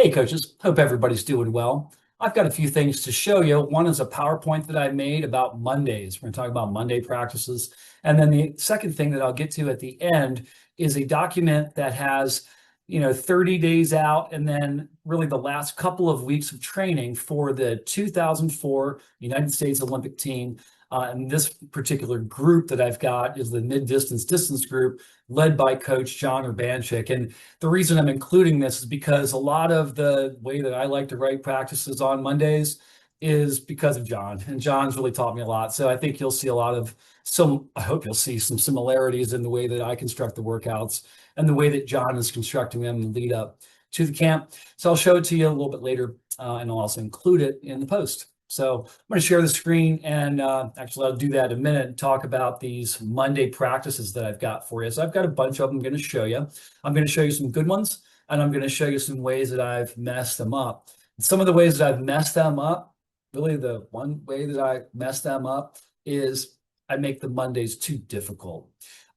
Hey coaches, hope everybody's doing well. I've got a few things to show you. One is a PowerPoint that I made about Mondays. We're going to talk about Monday practices. And then the second thing that I'll get to at the end is a document that has, 30 days out and then really the last couple of weeks of training for the 2004 United States Olympic team. And this particular group that I've got is the mid-distance group led by Coach John Urbanchik. And the reason I'm including this is because a lot of the way that I like to write practices on Mondays is because of John. And John's really taught me a lot. So I think you'll see I hope you'll see some similarities in the way that I construct the workouts and the way that John is constructing them in the lead up to the camp. So I'll show it to you a little bit later, and I'll also include it in the post. So I'm going to share the screen, and actually I'll do that in a minute and talk about these Monday practices that I've got for you. So I've got a bunch of them I'm going to show you. I'm going to show you some good ones, and I'm going to show you some ways that I've messed them up. And some of the ways that I've messed them up, really the one way that I mess them up is I make the Mondays too difficult.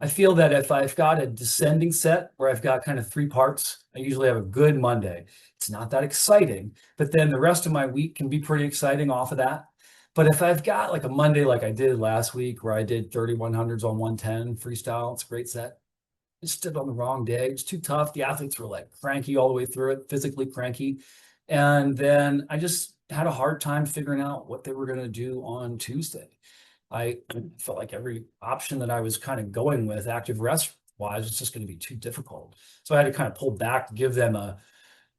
I feel that if I've got a descending set where I've got kind of three parts, I usually have a good Monday. It's not that exciting, but then the rest of my week can be pretty exciting off of that. But if I've got like a Monday like I did last week where I did 3100s on 110 freestyle, it's a great set. I just did on the wrong day. It's too tough. The athletes were like cranky all the way through it, physically cranky. And then I just had a hard time figuring out what they were going to do on Tuesday. I felt like every option that I was kind of going with active rest wise was just going to be too difficult. So I had to kind of pull back to give them a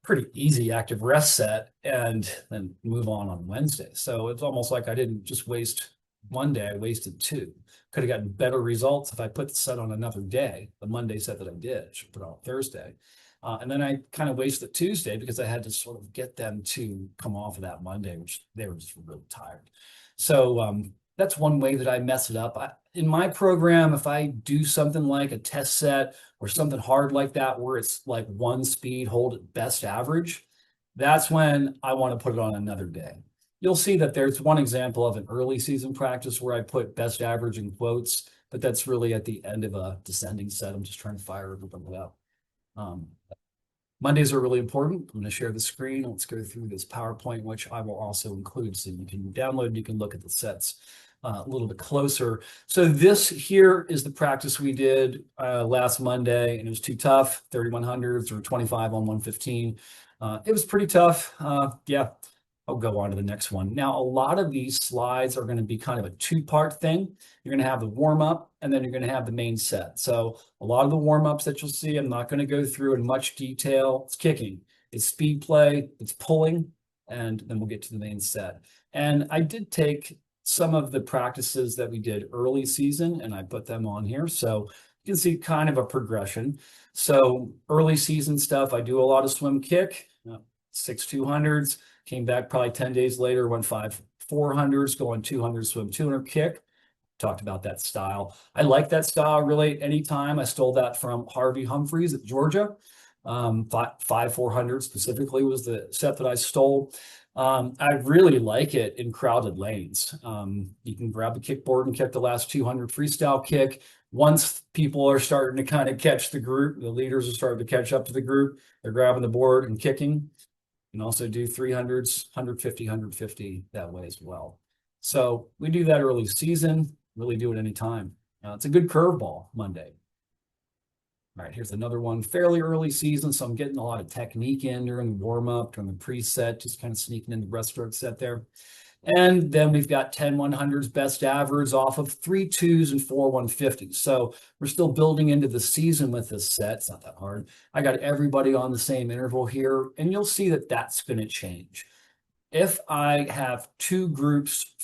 pretty easy active rest set and then move on Wednesday. So it's almost like I didn't just waste one day, I wasted two. Could have gotten better results if I put the set on another day, the Monday set that I did, should put on Thursday. And then I kind of wasted Tuesday because I had to sort of get them to come off of that Monday, which they were just really tired. So that's one way that I mess it up. In my program, if I do something like a test set or something hard like that, where it's like one speed, hold at best average, that's when I want to put it on another day. You'll see that there's one example of an early season practice where I put best average in quotes, but that's really at the end of a descending set. I'm just trying to fire everybody up. Mondays are really important. I'm going to share the screen. Let's go through this PowerPoint, which I will also include so you can download and you can look at the sets a little bit closer. So this here is the practice we did last Monday, and it was too tough, 3100s or 25 on 115. It was pretty tough. Yeah, I'll go on to the next one. Now, a lot of these slides are going to be kind of a two-part thing. You're going to have the warm-up, and then you're going to have the main set. So a lot of the warm-ups that you'll see, I'm not going to go through in much detail. It's kicking, it's speed play, it's pulling, and then we'll get to the main set. And I did take some of the practices that we did early season, and I put them on here. So you can see kind of a progression. So early season stuff, I do a lot of swim kick, 6 200s, came back probably 10 days later, went 5 400s, going 200 swim, 200 kick. Talked about that style. I like that style really anytime. I stole that from Harvey Humphreys at Georgia. 5 400 specifically was the set that I stole. I really like it in crowded lanes. You can grab the kickboard and kick the last 200 freestyle kick. Once people are starting to kind of catch the group, the leaders are starting to catch up to the group, they're grabbing the board and kicking. You can also do 300s, 150 that way as well. So we do that early season, really do it anytime. It's a good curveball Monday. All right, here's another one, fairly early season, so I'm getting a lot of technique in during the warm-up, during the preset, just kind of sneaking in the breaststroke set there. And then we've got 10 100s best average off of 3 2s and 4 150s. So we're still building into the season with this set. It's not that hard. I got everybody on the same interval here, and you'll see that that's going to change. If I have two groups,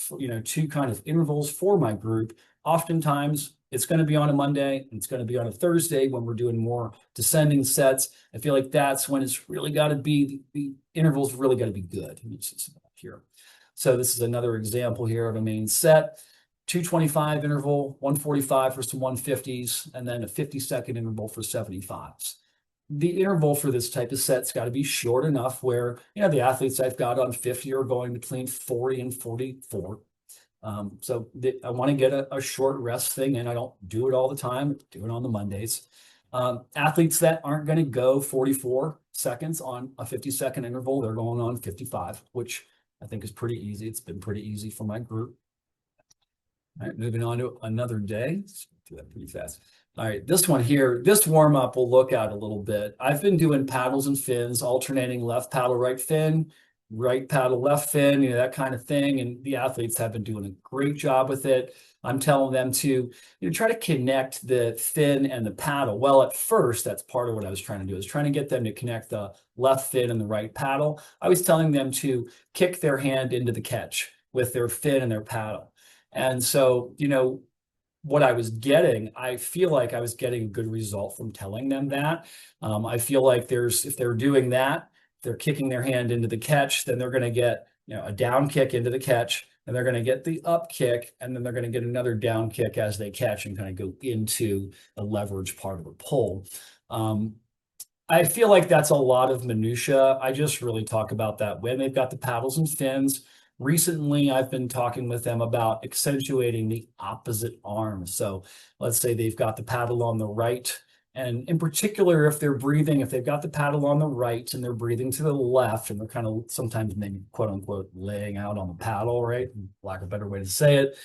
two kind of intervals for my group, oftentimes it's going to be on a Monday, and it's going to be on a Thursday when we're doing more descending sets. I feel like that's when it's really got to be, the intervals really got to be good. Let me see some here. So this is another example here of a main set, 225 interval, 145 for some 150s, and then a 50-second interval for 75s. The interval for this type of set's got to be short enough where, the athletes I've got on 50 are going between 40 and 44. So I want to get a short rest thing, and I don't do it all the time. I do it on the Mondays. Athletes that aren't going to go 44, seconds on a 50-second interval. They're going on 55, which I think is pretty easy. It's been pretty easy for my group. All right, moving on to another day. Let's do that pretty fast. All right, this one here, this warm up we'll look at a little bit. I've been doing paddles and fins, alternating left paddle, right fin, right paddle, left fin, that kind of thing. And the athletes have been doing a great job with it. I'm telling them to try to connect the fin and the paddle. Well, at first, that's part of what I was trying to do. I was trying to get them to connect the left fin and the right paddle. I was telling them to kick their hand into the catch with their fin and their paddle. And so, what I was getting, I feel like I was getting a good result from telling them that. I feel like if they're doing that, they're kicking their hand into the catch, then they're going to get, a down kick into the catch, and they're going to get the up kick, and then they're going to get another down kick as they catch and kind of go into the leverage part of the pull. I feel like that's a lot of minutia. I just really talk about that when they've got the paddles and fins. Recently, I've been talking with them about accentuating the opposite arm. So let's say they've got the paddle on the right, and in particular, if they're breathing, if they've got the paddle on the right and they're breathing to the left, and they're kind of sometimes maybe quote unquote laying out on the paddle, right? Lack of a better way to say it.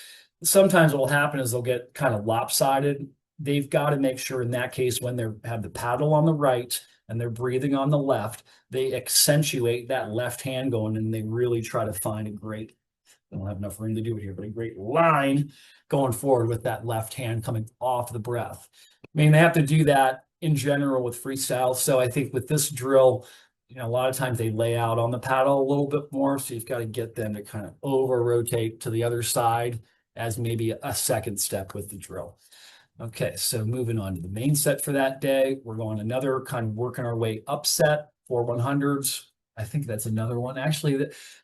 Sometimes what will happen is they'll get kind of lopsided. They've got to make sure in that case, when they have the paddle on the right and they're breathing on the left, they accentuate that left hand going, and they really try to find a great, I don't have enough room to do it here, but a great line going forward with that left hand coming off the breath. I mean, they have to do that in general with freestyle. So I think with this drill, a lot of times they lay out on the paddle a little bit more. So you've got to get them to kind of over rotate to the other side as maybe a second step with the drill. Okay, so moving on to the main set for that day, we're going another kind of working our way up set for 100s. I think that's another one. Actually,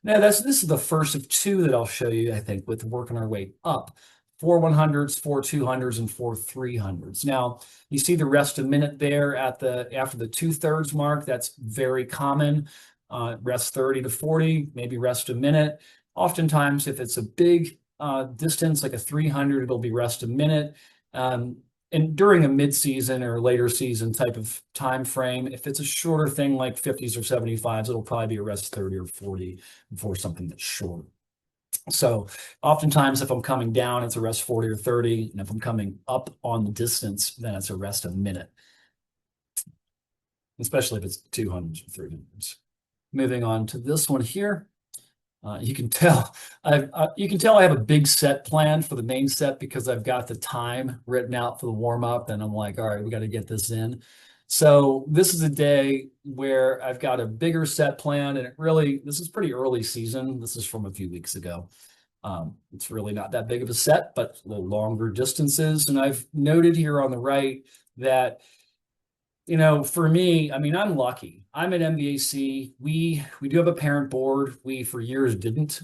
this is the first of two that I'll show you, I think, with working our way up. 4 100s, 4 200s, and 4 300s. Now, you see the rest a minute there after the 2/3 mark. That's very common. Rest 30 to 40, maybe rest a minute. Oftentimes, if it's a big distance, like a 300, it'll be rest a minute. And during a mid-season or later season type of time frame, if it's a shorter thing like 50s or 75s, it'll probably be a rest 30 or 40 for something that's short. So oftentimes if I'm coming down, it's a rest 40 or 30. And if I'm coming up on the distance, then it's a rest a minute, especially if it's 200s or 300s. Moving on to this one here. You can tell I have a big set planned for the main set because I've got the time written out for the warm up, and I'm like, all right, we got to get this in. So this is a day where I've got a bigger set plan, and this is pretty early season. This is from a few weeks ago. It's really not that big of a set, but a little longer distances. And I've noted here on the right that for me, I mean, I'm lucky. I'm at MVAC. We do have a parent board. We for years didn't.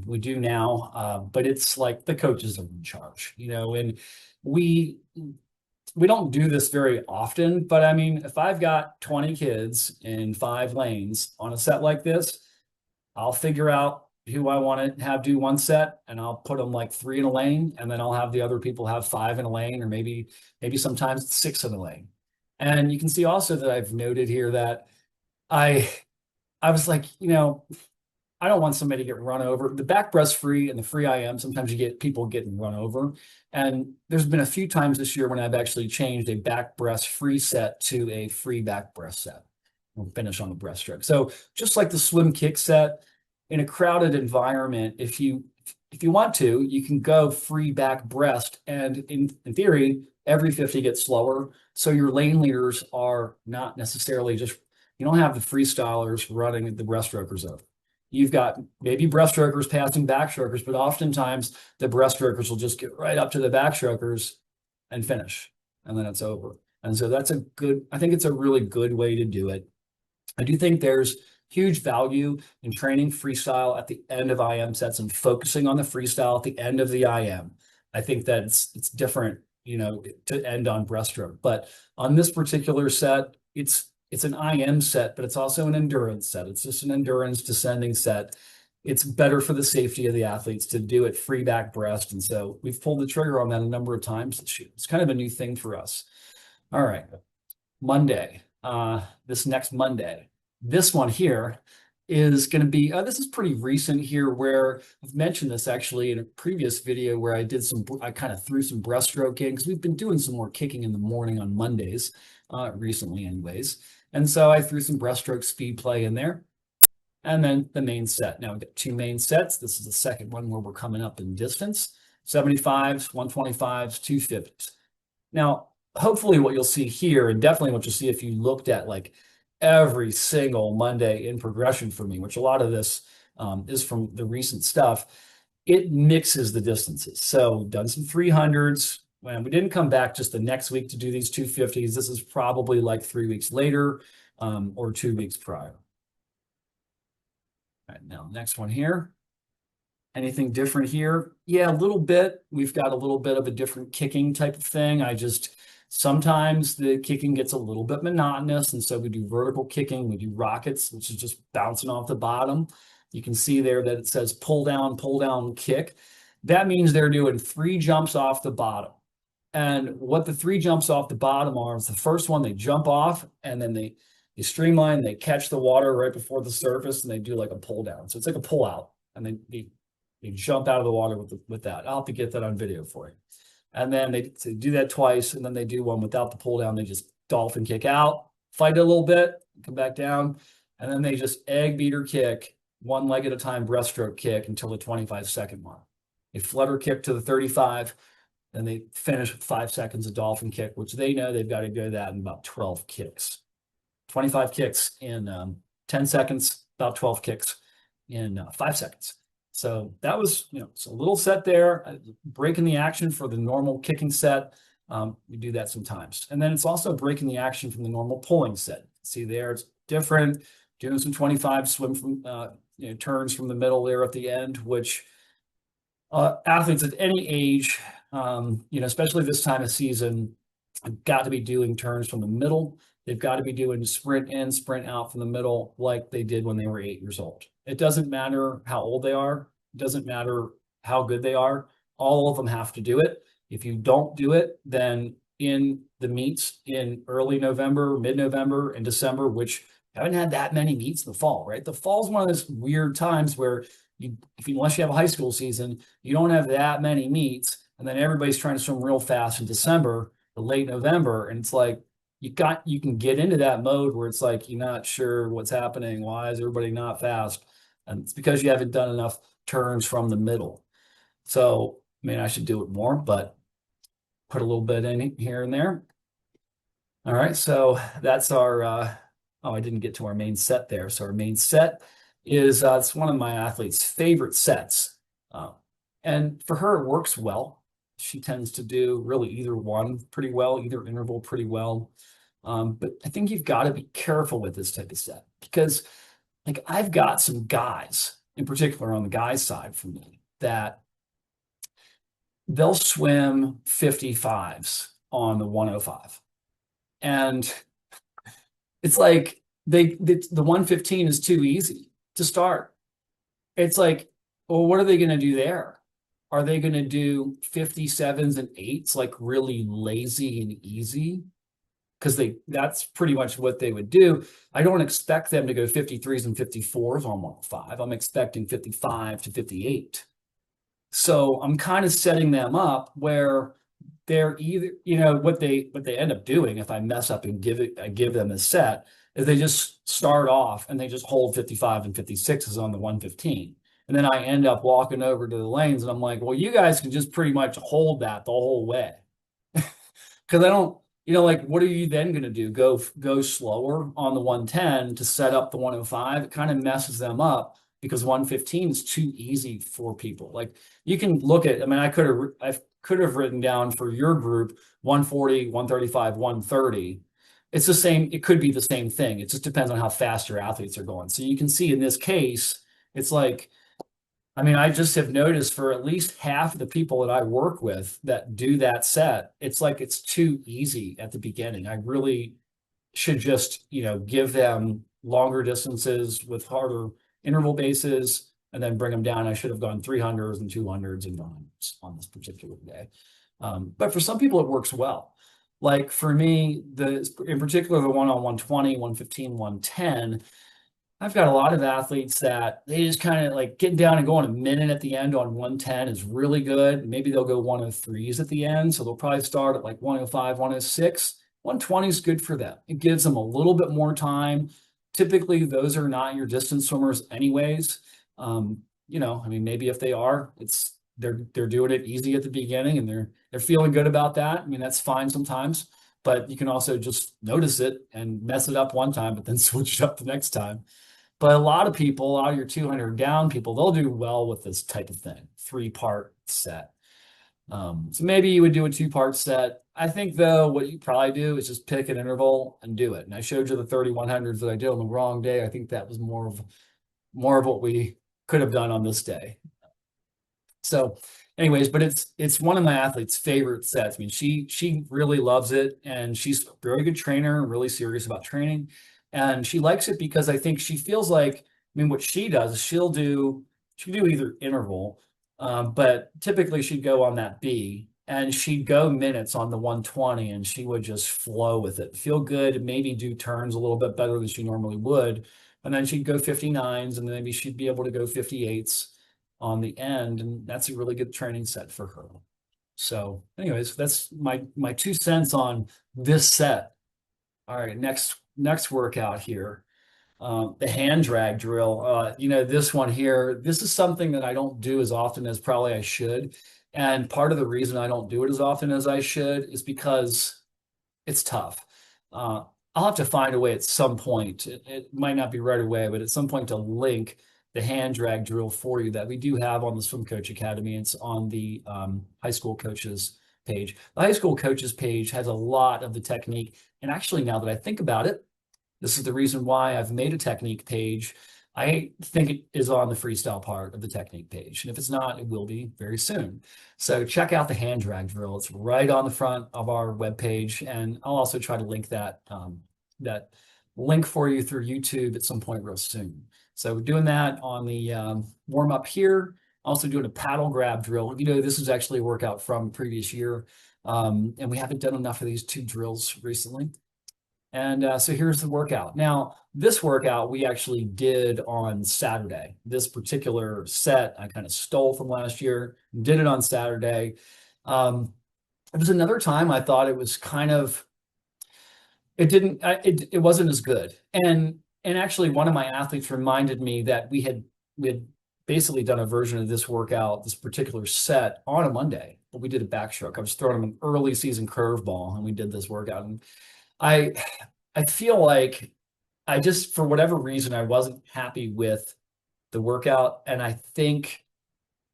We do now, but it's like the coaches are in charge, and we don't do this very often. But I mean, if I've got 20 kids in 5 lanes on a set like this, I'll figure out who I want to have do one set, and I'll put them like 3 in a lane, and then I'll have the other people have 5 in a lane, or maybe sometimes 6 in a lane. And you can see also that I've noted here that I was like, I don't want somebody to get run over. The back breast free and the free IM, sometimes you get people getting run over. And there's been a few times this year when I've actually changed a back breast free set to a free back breast set. We'll finish on the breaststroke. So just like the swim kick set, in a crowded environment, if you want to, you can go free back breast. And in theory, every 50 gets slower. So your lane leaders are not necessarily you don't have the freestylers running the breaststrokers over. You've got maybe breaststrokers passing backstrokers, but oftentimes the breaststrokers will just get right up to the backstrokers and finish, and then it's over. And so I think it's a really good way to do it. I do think there's huge value in training freestyle at the end of IM sets and focusing on the freestyle at the end of the IM. I think that it's different, to end on breaststroke. But on this particular set, it's an IM set, but it's also an endurance set. It's just an endurance descending set. It's better for the safety of the athletes to do it free back breast. And so we've pulled the trigger on that a number of times this year. It's kind of a new thing for us. All right, Monday. this next Monday. This one here is going to be, this is pretty recent here, where I've mentioned this actually in a previous video where I kind of threw some breaststroke in, because we've been doing some more kicking in the morning on Mondays, recently anyways. And so I threw some breaststroke speed play in there. And then the main set. Now we've got two main sets. This is the second one where we're coming up in distance, 75s, 125s, 250s. Now, hopefully what you'll see here, and definitely what you'll see if you looked at like every single Monday in progression for me, which a lot of this is from the recent stuff, it mixes the distances. So done some 300s. When we didn't come back just the next week to do these 250s. This is probably like 3 weeks later, or 2 weeks prior. All right, now next one here. Anything different here? Yeah, a little bit. We've got a little bit of a different kicking type of thing. Sometimes the kicking gets a little bit monotonous, and so we do vertical kicking. We do rockets, which is just bouncing off the bottom. You can see there that it says pull down, kick. That means they're doing 3 jumps off the bottom. And what the 3 jumps off the bottom are is the first one, they jump off, and then they streamline, they catch the water right before the surface, and they do like a pull down. So it's like a pull out, and they jump out of the water with that. I'll have to get that on video for you. And then they do that twice, and then they do one without the pull down. They just dolphin kick out, fight it a little bit, come back down, and then they just egg beater kick, one leg at a time, breaststroke kick until the 25-second mark. They flutter kick to the 35, then they finish with 5 seconds of dolphin kick, which they know they've got to go that in about 12 kicks. 25 kicks in 10 seconds, about 12 kicks in 5 seconds. So that was, it's a little set there, breaking the action for the normal kicking set. We do that sometimes. And then it's also breaking the action from the normal pulling set. See there, it's different, doing some 25 swim from, turns from the middle there at the end, which athletes at any age, especially this time of season, have got to be doing turns from the middle. They've got to be doing sprint in, sprint out from the middle like they did when they were 8 years old. It doesn't matter how old they are. It doesn't matter how good they are. All of them have to do it. If you don't do it, then in the meets in early November, mid-November, and December, which haven't had that many meets in the fall, right? The fall is one of those weird times where unless you have a high school season, you don't have that many meets, and then everybody's trying to swim real fast in December or late November, and it's like you can get into that mode where it's like you're not sure what's happening. Why is everybody not fast? And it's because you haven't done enough turns from the middle. So, I should do it more, but put a little bit in here and there. All right, so that's our, I didn't get to our main set there. So our main set is, it's one of my athletes' favorite sets. And for her, it works well. She tends to do really either one pretty well, either interval pretty well. But I think you've got to be careful with this type of set, because like I've got some guys in particular on the guys side for me that they'll swim 55s on the 105. And it's like the 115 is too easy to start. It's like, well, what are they going to do there? Are they going to do 57s and 8s, like really lazy and easy? Because that's pretty much what they would do. I don't expect them to go 53s and 54s on 105. I'm expecting 55 to 58. So I'm kind of setting them up where they're either, what they end up doing if I mess up and give them a set is they just start off and they just hold 55 and 56s on the 115. And then I end up walking over to the lanes and I'm like, well, you guys can just pretty much hold that the whole way. Because I don't, what are you then going to do? Go slower on the 110 to set up the 105? It kind of messes them up because 115 is too easy for people. Like you can look at, I could have written down for your group 140, 135, 130. It's the same. It could be the same thing. It just depends on how fast your athletes are going. So you can see in this case, it's like, I just have noticed for at least half of the people that I work with that do that set, it's like it's too easy at the beginning. I really should just, give them longer distances with harder interval bases and then bring them down. I should have gone 300s and 200s and 900s on this particular day. But for some people, it works well. Like for me, in particular, the one on 120, 115, 110, I've got a lot of athletes that they just kind of like getting down and going a minute at the end on 110 is really good. Maybe they'll go 103s at the end. So they'll probably start at like 105, 106. 120 is good for them. It gives them a little bit more time. Typically, those are not your distance swimmers anyways. I mean, maybe if they are, they're doing it easy at the beginning and they're feeling good about that. I mean, that's fine sometimes, but you can also just notice it and mess it up one time, but then switch it up the next time. But a lot of people, a lot of your 200 down people, they'll do well with this type of thing, 3-part set. So maybe you would do a 2-part set. I think though, what you probably do is just pick an interval and do it. And I showed you the 3100s that I did on the wrong day. I think that was more of what we could have done on this day. So anyways, but it's one of my athletes' favorite sets. I mean, she really loves it, and she's a very good trainer, really serious about training. And she likes it because I think she feels like, I mean, what she does is she'll do either interval, but typically she'd go on that B and she'd go minutes on the 120 and she would just flow with it, feel good, maybe do turns a little bit better than she normally would. And then she'd go 59s and maybe she'd be able to go 58s on the end, and that's a really good training set for her. So anyways, that's my 2 cents on this set. All right, next workout here. The hand drag drill. This one here, this is something that I don't do as often as probably I should. And part of the reason I don't do it as often as I should is because it's tough. I'll have to find a way at some point. It might not be right away, but at some point to link the hand drag drill for you that we do have on the Swim Coach Academy. It's on the high school coaches page. The high school coaches page has a lot of the technique. And actually, now that I think about it, this is the reason why I've made a technique page. I think it is on the freestyle part of the technique page. And if it's not, it will be very soon. So check out the hand drag drill. It's right on the front of our webpage. And I'll also try to link that link for you through YouTube at some point real soon. So we're doing that on the warm up here. Also doing a paddle grab drill. This is actually a workout from previous year. And we haven't done enough of these 2 drills recently. And so here's the workout. Now, this workout we actually did on Saturday. This particular set I kind of stole from last year, did it on Saturday. It was another time I thought it was kind of, it wasn't as good. And actually one of my athletes reminded me that we had basically done a version of this workout, this particular set on a Monday, but we did a backstroke. I was throwing him an early season curveball and we did this workout. And I feel like I just, for whatever reason, I wasn't happy with the workout. And I think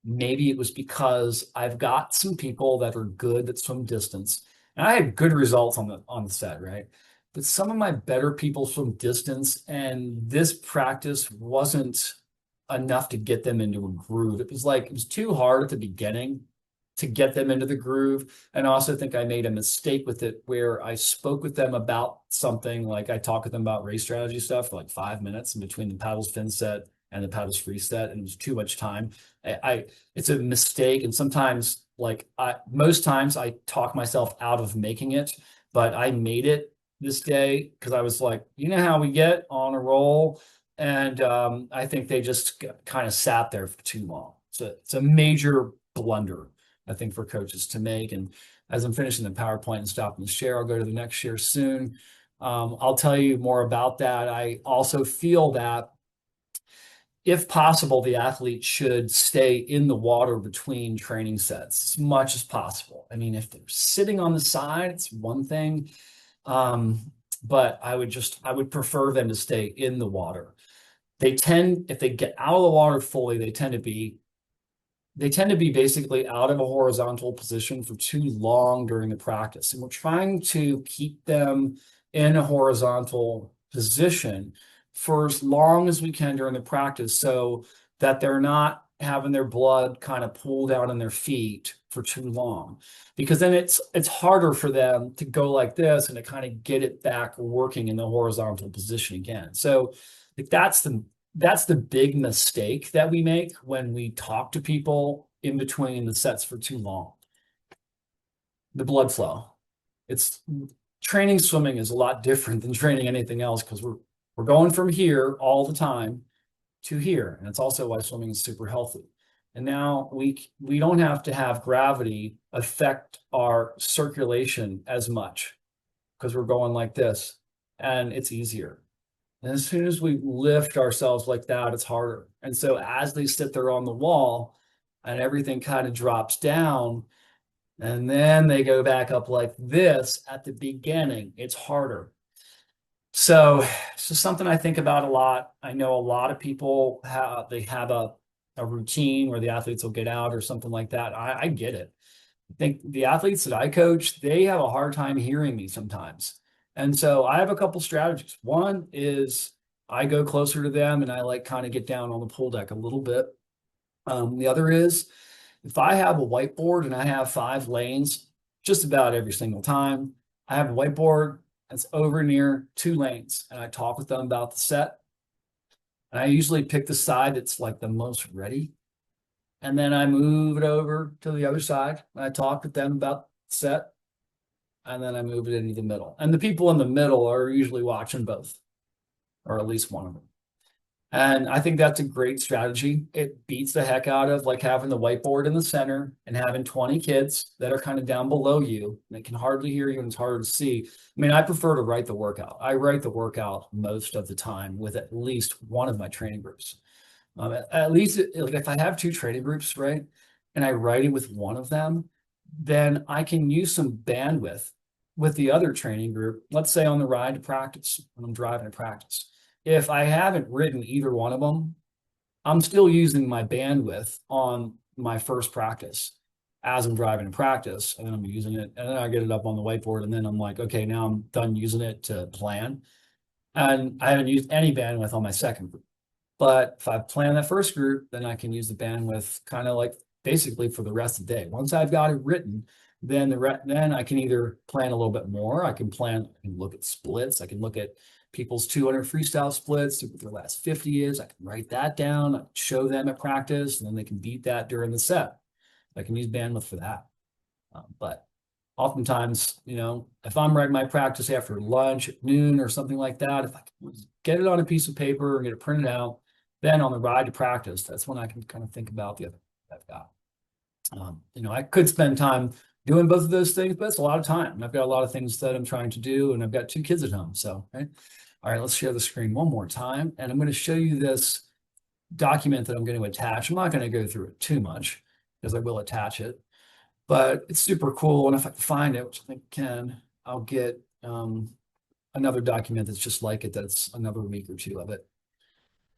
maybe it was because I've got some people that are good that swim distance. And I had good results on the set, right? But some of my better people swim distance, and this practice wasn't enough to get them into a groove. It was too hard at the beginning to get them into the groove. And I also think I made a mistake with it where I spoke with them about something, like I talked with them about race strategy stuff for like 5 minutes in between the paddles fin set and the paddles free set, and it was too much time. It's a mistake, and sometimes most times I talk myself out of making it, but I made it this day because I was like, how we get on a roll, and I think they just kind of sat there for too long. So it's a major blunder, I think, for coaches to make. And as I'm finishing the PowerPoint and stopping the share, I'll go to the next share soon. I'll tell you more about that. I also feel that if possible, the athlete should stay in the water between training sets as much as possible. I mean, if they're sitting on the side, it's one thing. But I would prefer them to stay in the water. If they get out of the water fully, they tend to be basically out of a horizontal position for too long during the practice. And we're trying to keep them in a horizontal position for as long as we can during the practice so that they're not having their blood kind of pool down in their feet for too long, because then it's harder for them to go like this and to kind of get it back working in the horizontal position again. So that's the big mistake that we make when we talk to people in between the sets for too long. The blood flow. it's training swimming is a lot different than training anything else because we're going from here all the time to here. And it's also why swimming is super healthy. And now we don't have to have gravity affect our circulation as much because we're going like this and it's easier. And as soon as we lift ourselves like that, it's harder. And so as they sit there on the wall and everything kind of drops down, and then they go back up like this at the beginning, it's harder. So it's just something I think about a lot. I know a lot of people have a routine where the athletes will get out or something like that. I get it. I think the athletes that I coach, they have a hard time hearing me sometimes. And so I have a couple strategies. One is I go closer to them and I like kind of get down on the pool deck a little bit. The other is if I have a whiteboard and I have 5 lanes, just about every single time, I have a whiteboard that's over near 2 lanes and I talk with them about the set. And I usually pick the side that's like the most ready. And then I move it over to the other side and I talk with them about the set. And then I move it into the middle. And the people in the middle are usually watching both, or at least one of them. And I think that's a great strategy. It beats the heck out of like having the whiteboard in the center and having 20 kids that are kind of down below you. And they can hardly hear you and it's harder to see. I mean, I prefer to write the workout. I write the workout most of the time with at least one of my training groups. At least like if I have 2 training groups, right, and I write it with one of them, then I can use some bandwidth with the other training group. Let's say on the ride to practice, when I'm driving to practice. If I haven't written either one of them, I'm still using my bandwidth on my first practice as I'm driving to practice, and then I'm using it, and then I get it up on the whiteboard, and then I'm like, okay, now I'm done using it to plan. And I haven't used any bandwidth on my second group. But if I plan that first group, then I can use the bandwidth kind of like basically for the rest of the day. Once I've got it written, then then I can either plan a little bit more. I can look at splits. I can look at people's 200 freestyle splits, see what their last 50 is. I can write that down, I can show them at practice, and then they can beat that during the set. I can use bandwidth for that. But oftentimes, if I'm writing my practice after lunch at noon or something like that, if I can get it on a piece of paper and get it printed out, then on the ride to practice, that's when I can kind of think about the other I've got. I could spend time doing both of those things, but it's a lot of time. I've got a lot of things that I'm trying to do, and I've got 2 kids at home. So, right. All right, let's share the screen one more time. And I'm going to show you this document that I'm going to attach. I'm not going to go through it too much because I will attach it, but it's super cool. And if I can find it, which I think I can, I'll get another document that's just like it. That's another week or 2 of it.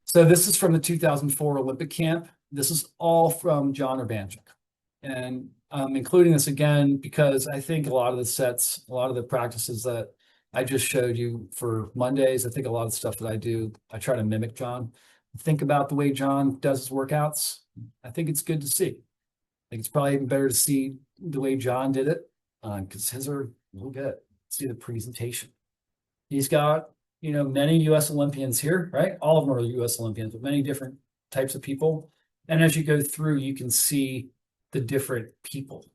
So this is from the 2004 Olympic camp. This is all from John Urbanchik. And I'm including this again because I think a lot of the sets, a lot of the practices that I just showed you for Mondays, I think a lot of the stuff that I do, I try to mimic John. Think about the way John does his workouts. I think it's good to see. I think it's probably even better to see the way John did it because his are a little good. See the presentation. He's got, many U.S. Olympians here, right? All of them are U.S. Olympians, but many different types of people. And as you go through, you can see the different people.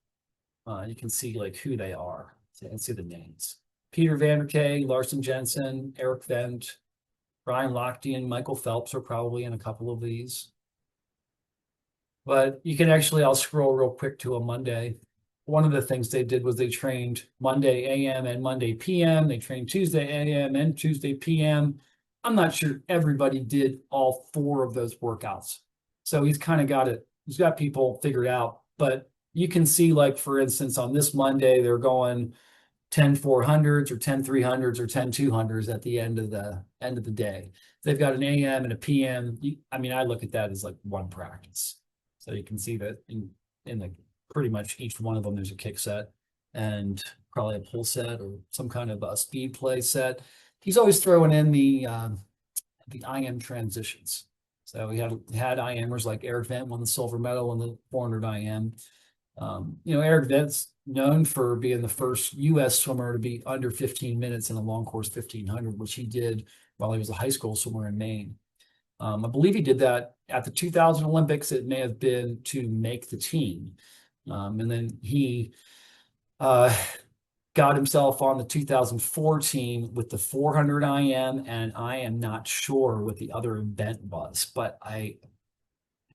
You can see like who they are and see the names. Peter Vanderkay, Larson Jensen, Eric Vendt, Brian Lochte, and Michael Phelps are probably in a couple of these. But you can actually, I'll scroll real quick to a Monday. One of the things they did was they trained Monday AM and Monday PM. They trained Tuesday AM and Tuesday PM. I'm not sure everybody did all 4 of those workouts. So he's kind of got it. He's got people figured out. But you can see, like, for instance, on this Monday, they're going 10 400s or 10 300s or 10 200s at the end of the day. They've got an AM and a PM. I look at that as like one practice. So you can see that in the pretty much each one of them, there's a kick set and probably a pull set or some kind of a speed play set. He's always throwing in the IM transitions. So we had IMers like Eric Vendt won the silver medal in the 400 IM. Eric Vendt's known for being the first U.S. swimmer to be under 15 minutes in a long course 1500, which he did while he was a high school swimmer in Maine. I believe he did that at the 2000 Olympics. It may have been to make the team. And then he got got himself on the 2004 team with the 400 IM, and I am not sure what the other event was, but I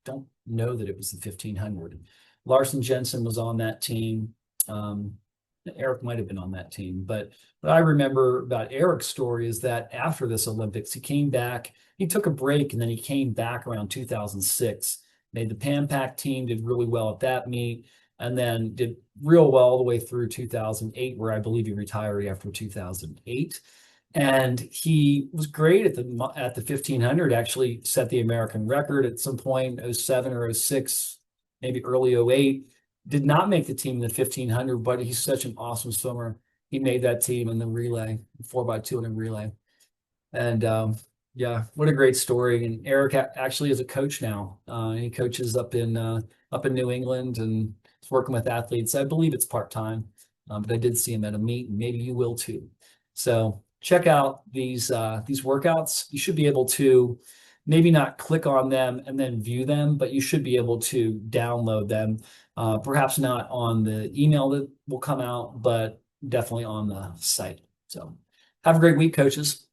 don't know that it was the 1500. Larson Jensen was on that team. Eric might have been on that team, but what I remember about Eric's story is that after this Olympics, he came back, he took a break, and then he came back around 2006, made the Pan Pac team, did really well at that meet, and then did real well all the way through 2008, where I believe he retired after 2008. And he was great at the 1500, actually set the American record at some point, 07 or 06, maybe early 08. Did not make the team in the 1500, but he's such an awesome swimmer. He made that team in the relay, 4x200 relay. And yeah, what a great story. And Eric actually is a coach now. He coaches up in New England and is working with athletes. I believe it's part-time, but I did see him at a meet, and maybe you will too. So check out these workouts. You should be able to maybe not click on them and then view them, but you should be able to download them. Perhaps not on the email that will come out, but definitely on the site. So have a great week, coaches.